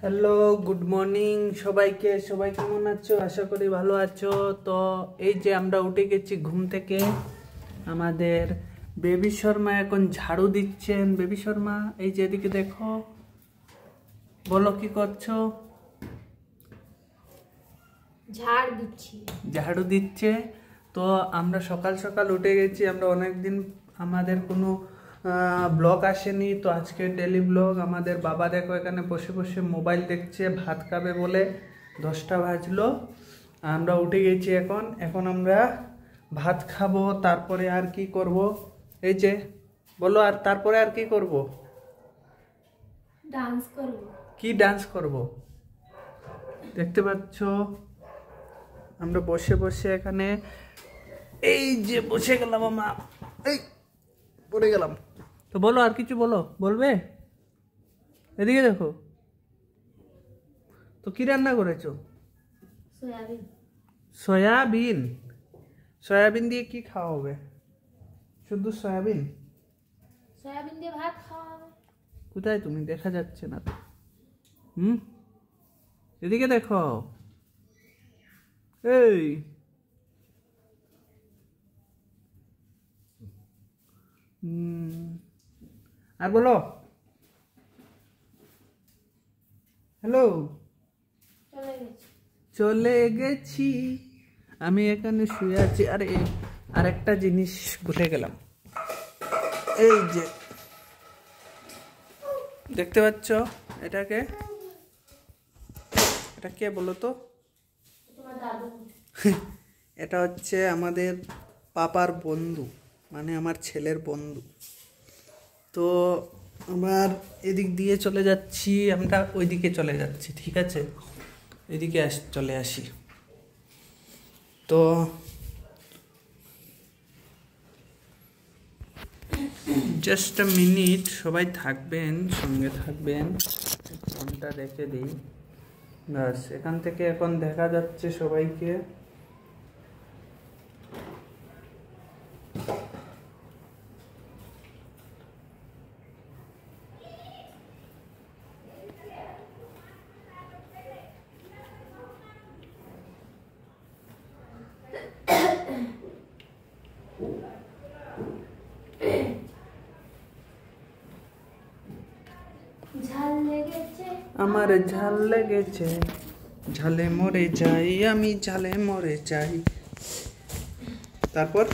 Hello, good morning সবাইকে। সবাই কেমন আছো? আশা করি ভালো আছো। তো এই যে আমরা উঠে গেছি ঘুম থেকে। আমাদের বেবি শর্মা এখন ঝাড়ু দিচ্ছেন। বেবি শর্মা, এই যে এদিকে দেখো, বলো কি করছো? ঝাড়ু দিচ্ছে। তো আমরা সকাল সকাল উঠে গেছি। আমরা অনেকদিন আমাদের কোনো ব্লগ আসেনি, তো আজকে ডেলি ব্লগ। আমাদের বাবা দেখো এখানে বসে বসে মোবাইল দেখছে, ভাত খাবে বলে। 10টা বাজলো, আমরা উঠে গেছি। এখন আমরা ভাত খাবো। তারপরে আর কি করব? এই যে বলো, আর তারপরে আর কি করব? ডান্স করব। কি ডান্স করব? দেখতে পাচ্ছ আমরা বসে বসে এখানে, এই যে বসে গেলাম আমরা, এই পড়ে গেলাম। তো বলো, আর কিছু বলবে? এদিকে দেখো, তো কি রান্না করেছো? সয়াবিন। সয়াবিন দিয়ে কি খাওয়া হবে? শুধু সয়াবিন? সয়াবিন দিয়ে ভাত খাওয়া হবে। কোথায় তুমি? দেখা যাচ্ছে না তো। এদিকে দেখো, এই আর বলো। হ্যালো, চলে গেছি। আমি এখানে শুয়ে আছি। আরে আরেকটা জিনিস ভুলে গেলাম। এই যে দেখতে পাচ্ছ এটাকে, এটা কে বলো তো? এটা হচ্ছে আমাদের পাপার বন্ধু, মানে আমার ছেলের বন্ধু। তো আমার এদিক দিয়ে চলে যাচ্ছি, আমরা ওইদিকে চলে যাচ্ছি, ঠিক আছে? এদিকে চলে আসি। তো জাস্ট আ মিনিট, সবাই থাকবেন, সঙ্গে থাকবেন। ফোনটা রেখে দিই, ব্যাস। এখান থেকে এখন দেখা যাচ্ছে সবাইকে। আমার ঝাল লেগেছে, ঝালে মরে যাই, আমি ঝালে মরে যাই। তারপর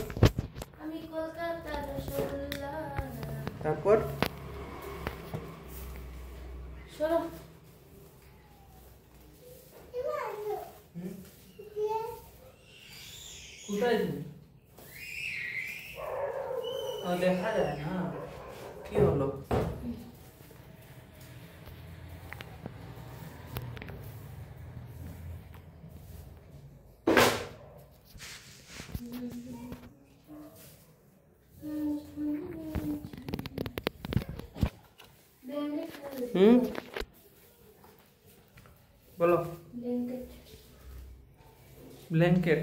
তারপর কোথায় দেখা যায় না, কি হলো? বলো। ব্ল্যাঙ্কেট।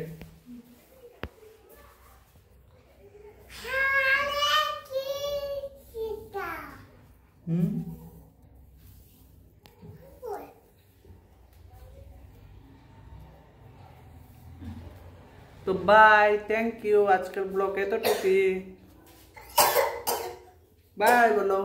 তো বাই, থ্যাংক ইউ। আজকের ব্লগে এতটুকুই। বাই বলো।